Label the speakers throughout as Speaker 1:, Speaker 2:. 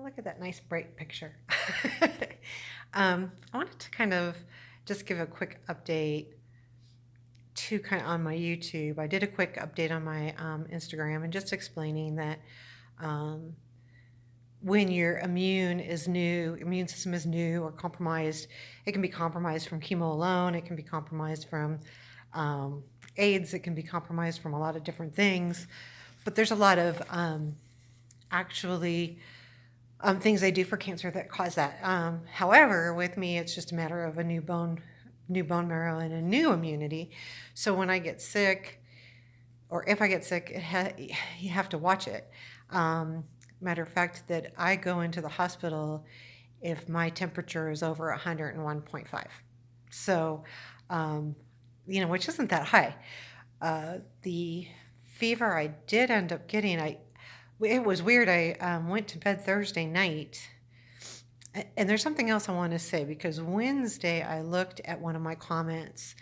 Speaker 1: look at that nice bright picture. I wanted to kind of just give a quick update to kind of on my YouTube. I did a quick update on my Instagram and just explaining that um, when your immune system is new or compromised, it can be compromised from chemo alone. It can be compromised from um, AIDS. It can be compromised from a lot of different things. But there's a lot of actually things they do for cancer that cause that. However, with me, it's just a matter of a new bone marrow, and a new immunity. So when I get sick, or if I get sick, you have to watch it. Matter of fact, that I go into the hospital if my temperature is over 101.5. So, um, which isn't that high. The fever I did end up getting, it was weird. I went to bed Thursday night. And there's something else I want to say, because Wednesday I looked at one of my comments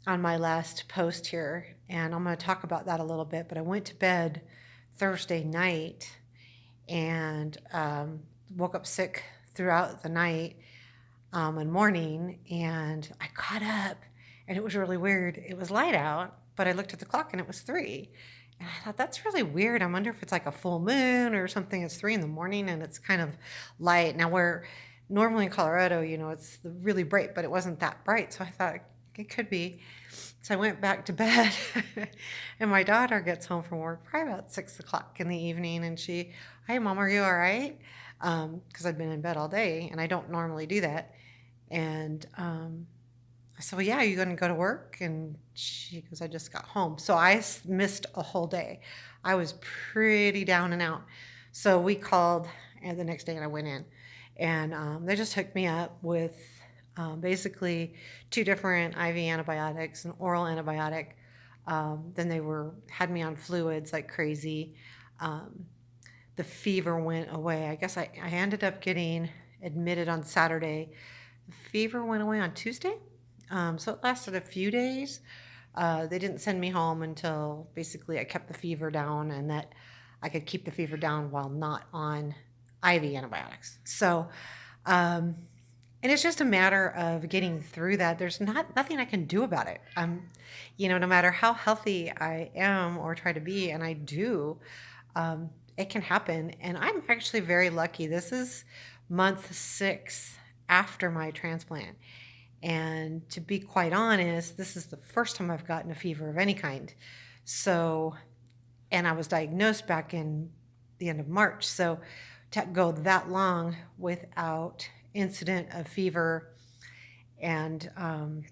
Speaker 1: on my last post here, and I'm going to talk about that a little bit. But I went to bed Thursday night and woke up sick throughout the night and morning, and I got up, and it was really weird. It was light out, but I looked at the clock and it was 3. And I thought, that's really weird. I wonder if it's like a full moon or something. It's 3 in the morning and it's kind of light. Now, we're normally in Colorado, it's really bright, but it wasn't that bright. So I thought it could be. So I went back to bed, and my daughter gets home from work probably about 6 o'clock in the evening, and "Hey, Mom, are you all right?" Because I'd been in bed all day, and I don't normally do that. And I said, "Well, yeah, are you going to go to work?" And she goes, "I just got home." So I missed a whole day. I was pretty down and out. So we called, and the next day, and I went in, and they just hooked me up with basically 2 different IV antibiotics, an oral antibiotic. Then had me on fluids like crazy. Um, the fever went away. I guess I ended up getting admitted on Saturday. The fever went away on Tuesday. So it lasted a few days. They didn't send me home until basically I kept the fever down, and that I could keep the fever down while not on IV antibiotics. So, um, and it's just a matter of getting through that. There's nothing I can do about it. No matter how healthy I am or try to be, and I do, it can happen. And I'm actually very lucky. This is month 6 after my transplant. And to be quite honest, this is the first time I've gotten a fever of any kind. So, and I was diagnosed back in the end of March. So to go that long without incident of fever and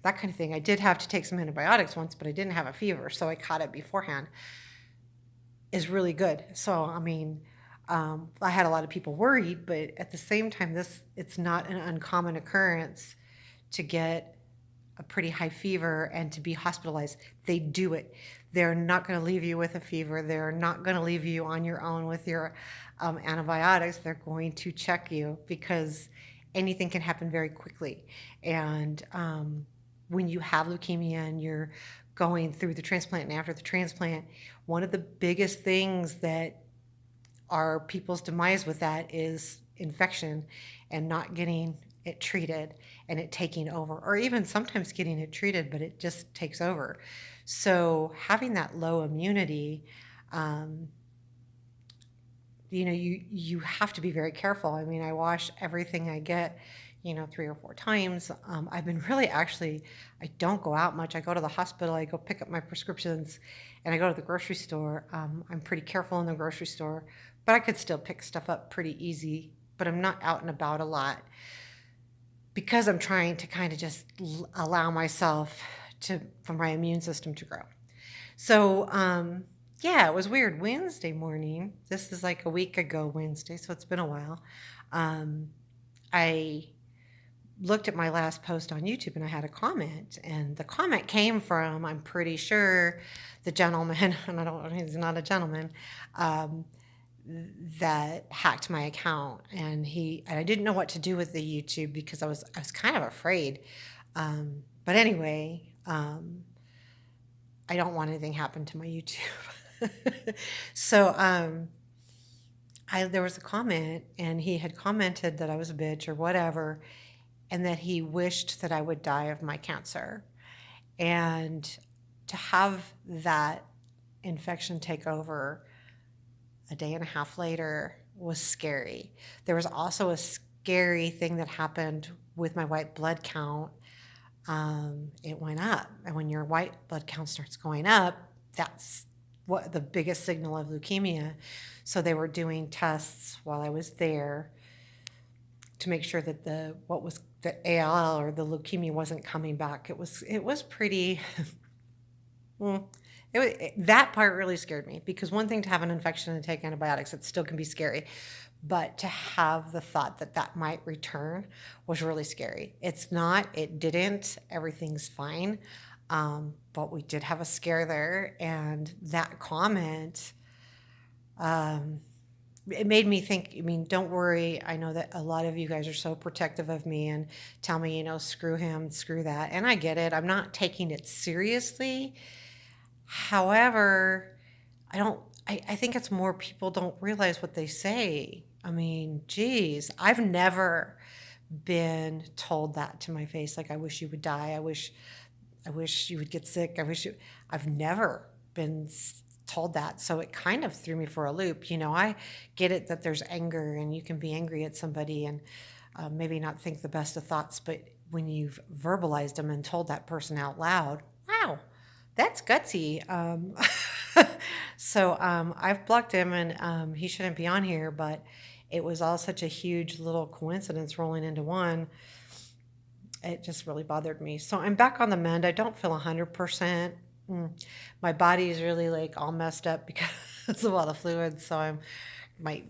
Speaker 1: that kind of thing. I did have to take some antibiotics once, but I didn't have a fever, so I caught it beforehand, is really good. So, I mean, I had a lot of people worried, but at the same time, it's not an uncommon occurrence to get a pretty high fever and to be hospitalized. They do it. They're not going to leave you with a fever. They're not going to leave you on your own with your antibiotics. They're going to check you, because anything can happen very quickly. And when you have leukemia and you're going through the transplant and after the transplant, one of the biggest things that are people's demise with that is infection and not getting it treated, and it taking over, or even sometimes getting it treated, but it just takes over. So having that low immunity, um, you have to be very careful. I mean, I wash everything I get, 3 or 4 times. I've been really, actually, I don't go out much. I go to the hospital, I go pick up my prescriptions, and I go to the grocery store. I'm pretty careful in the grocery store, but I could still pick stuff up pretty easy, but I'm not out and about a lot, because I'm trying to kind of just allow myself for my immune system to grow. So, yeah, it was weird. Wednesday morning, this is like a week ago Wednesday, so it's been a while. I looked at my last post on YouTube, and I had a comment, and the comment came from, I'm pretty sure, the gentleman, and I don't know, he's not a gentleman, that hacked my account, and I didn't know what to do with the YouTube, because I was kind of afraid. But anyway, I don't want anything happen to my YouTube. So there was a comment, and he had commented that I was a bitch or whatever, and that he wished that I would die of my cancer. And to have that infection take over a day and a half later was scary. There was also a scary thing that happened with my white blood count. It went up. And when your white blood count starts going up, that's what the biggest signal of leukemia. So they were doing tests while I was there to make sure that the ALL or the leukemia wasn't coming back. It was pretty. That part really scared me, because one thing to have an infection and take antibiotics, it still can be scary, but to have the thought that that might return was really scary. It's not. It didn't. Everything's fine. But we did have a scare there, and that comment, it made me think. I mean, don't worry. I know that a lot of you guys are so protective of me and tell me, screw him, screw that. And I get it. I'm not taking it seriously. However, I think it's more people don't realize what they say. I mean, geez, I've never been told that to my face. Like, I wish you would die. I wish you would get sick. I've never been told that. So it kind of threw me for a loop. I get it that there's anger and you can be angry at somebody and maybe not think the best of thoughts, but when you've verbalized them and told that person out loud, wow, that's gutsy. So I've blocked him, and he shouldn't be on here, but it was all such a huge little coincidence rolling into one. It just really bothered me. So I'm back on the mend. I don't feel 100%. My body is really like all messed up because of all the fluids. So my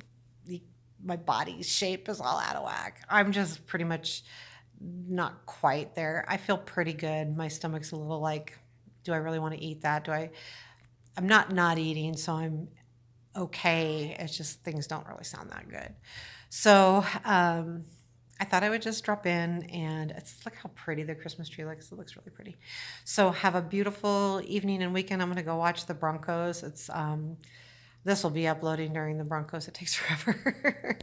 Speaker 1: body's shape is all out of whack. I'm just pretty much not quite there. I feel pretty good. My stomach's a little like, do I really want to eat that? I'm not eating, so I'm okay. It's just things don't really sound that good. So I thought I would just drop in, and look how pretty the Christmas tree looks. It looks really pretty. So have a beautiful evening and weekend. I'm going to go watch the Broncos. This will be uploading during the Broncos. It takes forever.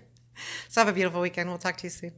Speaker 1: So have a beautiful weekend. We'll talk to you soon.